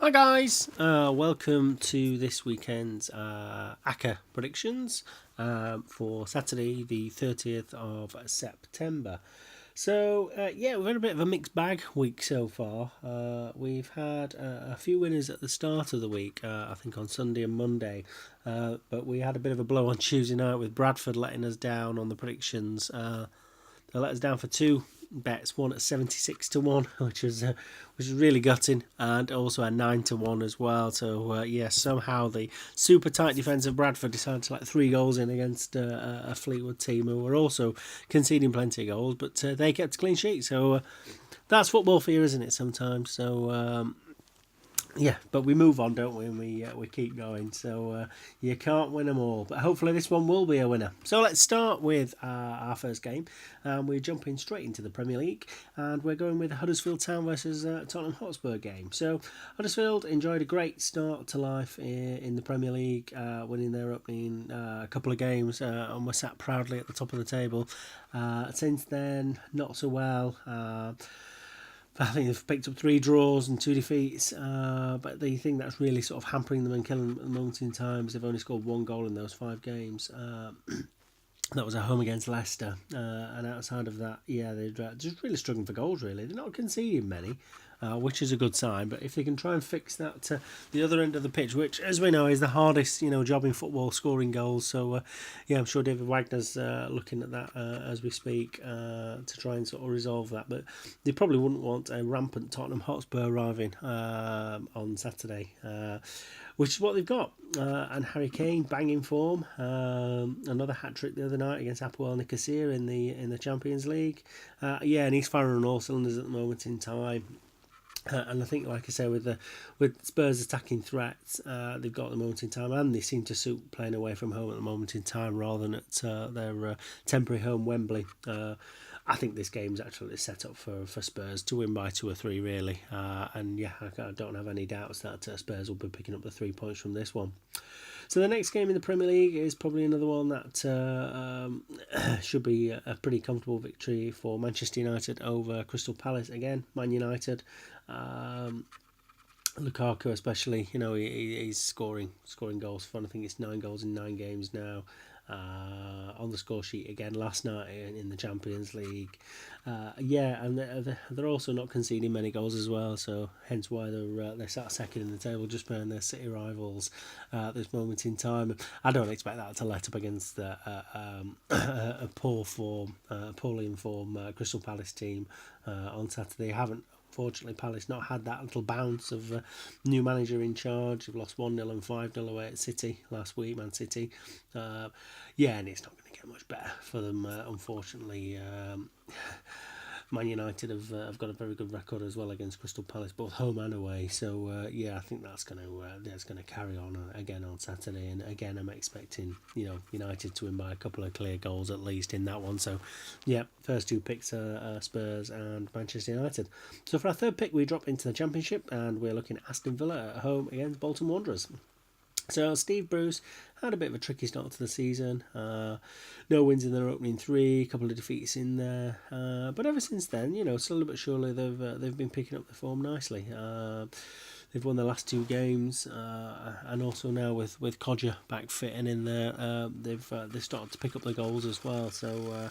Hi guys, welcome to this weekend's ACCA predictions for Saturday the 30th of September. So we've had a bit of a mixed bag week so far. We've had a few winners at the start of the week, I think on Sunday and Monday, but we had a bit of a blow on Tuesday night with Bradford letting us down on the predictions. They let us down for two bets, one at 76-1, which was really gutting, and also a 9-1 as well. So somehow the super tight defence of Bradford decided to let 3 goals in against a Fleetwood team who were also conceding plenty of goals, but they kept a clean sheet. So that's football for you, isn't it? Sometimes. So. But we move on, don't we? And we keep going. So you can't win them all. But hopefully this one will be a winner. So let's start with our first game. We're jumping straight into the Premier League. And we're going with the Huddersfield Town versus Tottenham Hotspur game. So Huddersfield enjoyed a great start to life in the Premier League, winning their opening couple of games. And were sat proudly at the top of the table. Since then, not so well. I think they've picked up 3 draws and 2 defeats, but the thing that's really sort of hampering them and killing them at the moment in time is they've only scored 1 goal in those 5 games. That was at home against Leicester, and outside of that, they're just really struggling for goals. Really, they're not conceding many, which is a good sign. But if they can try and fix that to the other end of the pitch, which, as we know, is the hardest, job in football, scoring goals. So, I'm sure David Wagner's looking at that as we speak to try and sort of resolve that. But they probably wouldn't want a rampant Tottenham Hotspur arriving on Saturday. Which is what they've got. And Harry Kane, banging form. Another hat-trick the other night against Apoel Nicosia in the Champions League. And he's firing on all cylinders at the moment in time. And I think, like I say, with Spurs' attacking threats, they've got at the moment in time, and they seem to suit playing away from home at the moment in time rather than at their temporary home Wembley. I think this game's actually set up for Spurs to win by 2 or 3, really. I don't have any doubts that Spurs will be picking up the 3 points from this one. So the next game in the Premier League is probably another one that should be a pretty comfortable victory for Manchester United over Crystal Palace again. Man United. Lukaku especially, he's scoring goals for, I think it's 9 goals in 9 games now. On the score sheet again last night in the Champions League. And they're also not conceding many goals as well, so hence why they're sat second in the table, just behind their City rivals at this moment in time. I don't expect that to let up against a poorly informed Crystal Palace team on Saturday. Haven't Fortunately, Palace not had that little bounce of new manager in charge. They've lost 1-0 and 5-0 away at City last week, Man City. And it's not going to get much better for them, unfortunately. Man United have got a very good record as well against Crystal Palace, both home and away. So I think that's going to carry on again on Saturday. And again, I'm expecting United to win by a couple of clear goals at least in that one. So first 2 picks are Spurs and Manchester United. So for our third pick, we drop into the Championship and we're looking at Aston Villa at home against Bolton Wanderers. So Steve Bruce had a bit of a tricky start to the season. No wins in their opening 3, a couple of defeats in there. But ever since then, slowly but surely they've been picking up the form nicely. They've won their last 2 games, and also now with Codger back fit and in there, they've started to pick up the goals as well. So.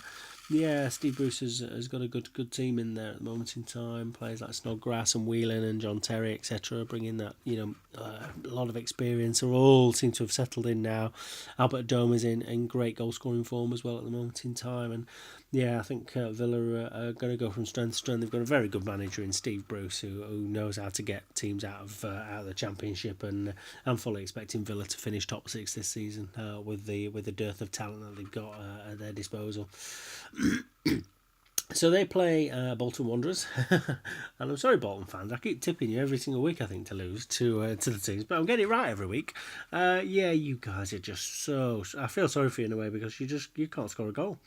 Steve Bruce has got a good team in there at the moment in time. Players like Snodgrass and Whelan and John Terry, etc., bringing that a lot of experience. They all seem to have settled in now. Albert Dome is in great goal scoring form as well at the moment in time, and I think Villa are going to go from strength to strength. They've got a very good manager in Steve Bruce who knows how to get teams out of the Championship, and I'm fully expecting Villa to finish top 6 this season with the dearth of talent that they've got at their disposal. So they play Bolton Wanderers, and I'm sorry, Bolton fans. I keep tipping you every single week, I think, to lose to the teams, but I'm getting it right every week. You guys are just so. I feel sorry for you in a way because you can't score a goal.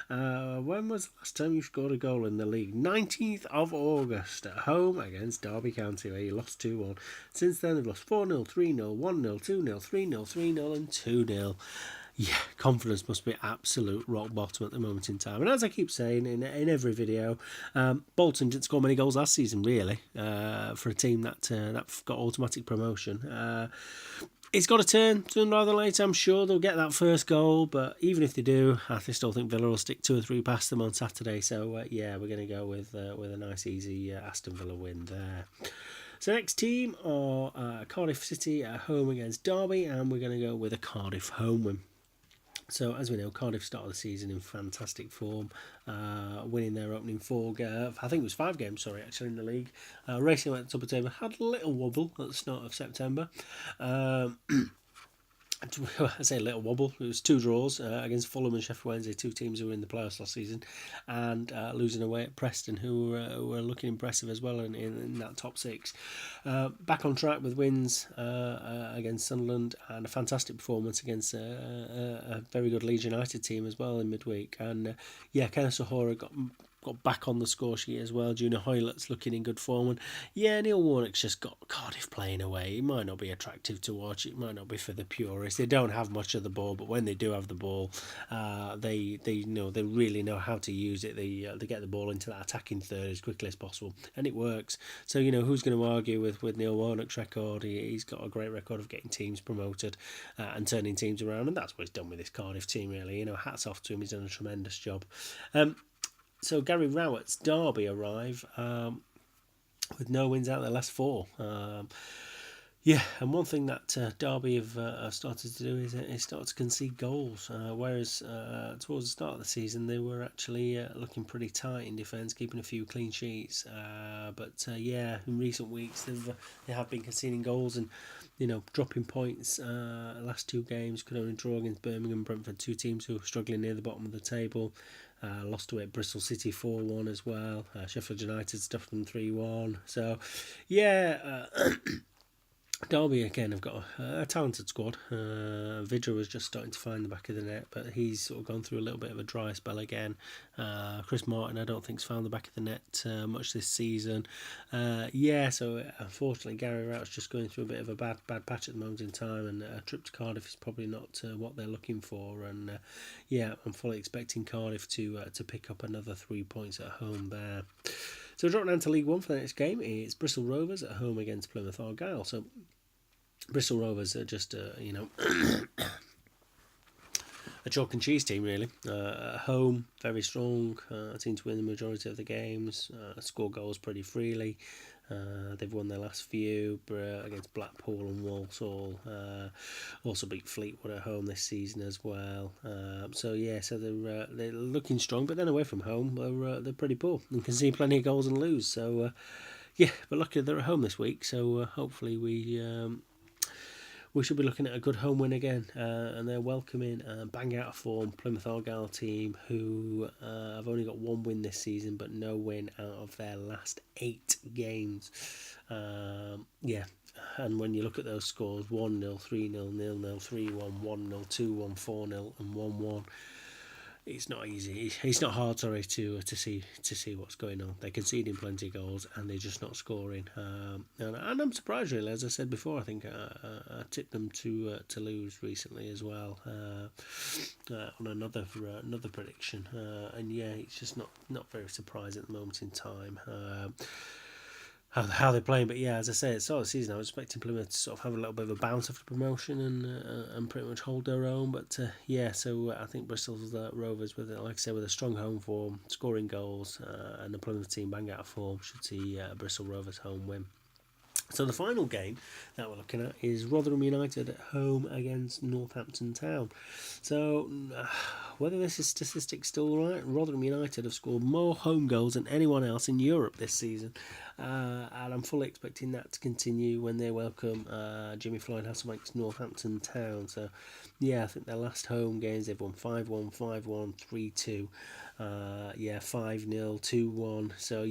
When was the last time you scored a goal in the league? 19th of August at home against Derby County, where you lost 2-1. Since then, they've lost 4-0, 3-0, 1-0, 2-0, 3-0, 3-0, and 2-0. yeah, confidence must be absolute rock bottom at the moment in time. And as I keep saying in every video, Bolton didn't score many goals last season, really, for a team that got automatic promotion. It's got to turn sooner rather than later. I'm sure they'll get that first goal, but even if they do, I still think Villa will stick 2 or 3 past them on Saturday. So yeah, we're going to go with a nice, easy Aston Villa win there. So next team are Cardiff City at home against Derby, and we're going to go with a Cardiff home win. So as we know, Cardiff started the season in fantastic form, winning their opening 4, I think it was 5 games, sorry, actually, in the league. Racing at the top of the table, had a little wobble at the start of September. I say a little wobble. It was 2 draws against Fulham and Sheffield Wednesday, 2 teams who were in the playoffs last season, and losing away at Preston, who were looking impressive as well in that top 6. Back on track with wins against Sunderland and a fantastic performance against a very good Leeds United team as well in midweek. And Kenneth Sahora got back on the score sheet as well. Junior Hoylett's looking in good form. And Neil Warnock's just got Cardiff playing away. It might not be attractive to watch. It might not be for the purists. They don't have much of the ball, but when they do have the ball, they really know how to use it. They get the ball into that attacking third as quickly as possible, and it works. So who's going to argue with Neil Warnock's record? He's got a great record of getting teams promoted and turning teams around, and that's what he's done with this Cardiff team. Really, hats off to him. He's done a tremendous job. So Gary Rowett's Derby arrive with no wins out of their last 4. And one thing that Derby have started to do is start to concede goals, whereas towards the start of the season they were actually looking pretty tight in defence, keeping a few clean sheets. But in recent weeks they have been conceding goals and dropping points. Last 2 games could only draw against Birmingham, Brentford, 2 teams who are struggling near the bottom of the table. Lost away at Bristol City 4-1 as well. Sheffield United stuffed them 3-1. So, Derby again have got a talented squad. Vidra was just starting to find the back of the net, but he's sort of gone through a little bit of a dry spell again. Chris Martin, I don't think, has found the back of the net much this season. So unfortunately, Gary Rowett's just going through a bit of a bad patch at the moment in time, and a trip to Cardiff is probably not what they're looking for. And I'm fully expecting Cardiff to pick up another 3 points at home there. So dropping down to League One for the next game, it's Bristol Rovers at home against Plymouth Argyle. So Bristol Rovers are just a chalk and cheese team, really. At home, very strong. Team to win the majority of the games. Score goals pretty freely. They've won their last few against Blackpool and Walsall. Also beat Fleetwood at home this season as well. So they're looking strong, but then away from home they're pretty poor and can see plenty of goals and lose. So but luckily they're at home this week. So hopefully we should be looking at a good home win again, and they're welcoming bang out of form Plymouth Argyle team, who have only got 1 win this season, but no win out of their last 8 games. And when you look at those scores, 1-0, 3-0, 0-0, 3-1, 1-0, 2-1, 4-0, and 1-1. It's not easy. It's not hard, sorry, to see what's going on. They're conceding plenty of goals and they're just not scoring. And I'm surprised, really. As I said before, I think I tipped them to lose recently as well on another prediction. It's just not very surprising at the moment in time. How they're playing, but as I say, at the start of the season, I was expecting Plymouth to sort of have a little bit of a bounce after promotion and pretty much hold their own. But so I think Bristol's Rovers, with a strong home form, scoring goals, and the Plymouth team bang out of form, should see Bristol Rovers home win. So the final game that we're looking at is Rotherham United at home against Northampton Town. So whether this is statistics still right, Rotherham United have scored more home goals than anyone else in Europe this season. And I'm fully expecting that to continue when they welcome Jimmy Floyd Hasselbank's Northampton Town. So I think their last home games they've won 5-1, 5-1, 3-2, 5-0, 2-1. So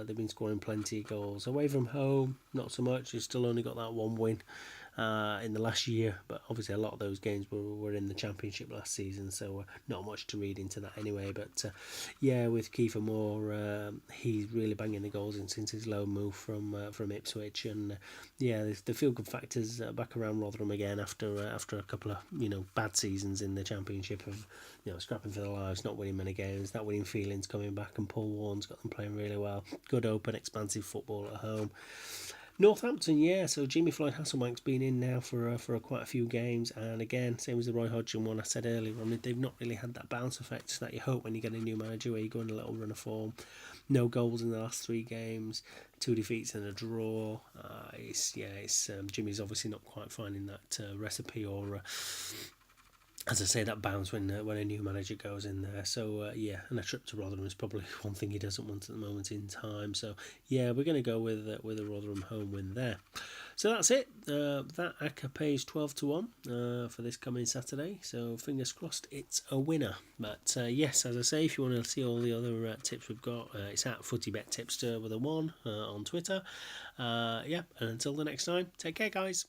they've been scoring plenty of goals. Away from home, not so much. You've still only got that 1 win. in the last year, but obviously a lot of those games were in the Championship last season, so not much to read into that anyway. But yeah, with Kiefer Moore, he's really banging the goals in since his loan move from Ipswich, and yeah, the feel good factors back around Rotherham again after a couple of bad seasons in the Championship of scrapping for their lives, not winning many games. That winning feeling's coming back, and Paul Warren's got them playing really well. Good open, expansive football at home. Northampton, yeah. So Jimmy Floyd Hasselbank's been in now for quite a few games, and again, same as the Roy Hodgson one I said earlier. I mean, they've not really had that bounce effect that you hope when you get a new manager, where you go on a little run of form. No goals in the last 3 games, 2 defeats and a draw. Jimmy's obviously not quite finding that recipe or. As I say, that bounce when a new manager goes in there. So and a trip to Rotherham is probably one thing he doesn't want at the moment in time. So yeah, we're going to go with a Rotherham home win there. So that's it. That ACCA pays 12-1 for this coming Saturday. So fingers crossed, it's a winner. But yes, as I say, if you want to see all the other tips we've got, it's at FootyBet Tipster with a 1 on Twitter. And until the next time, take care, guys.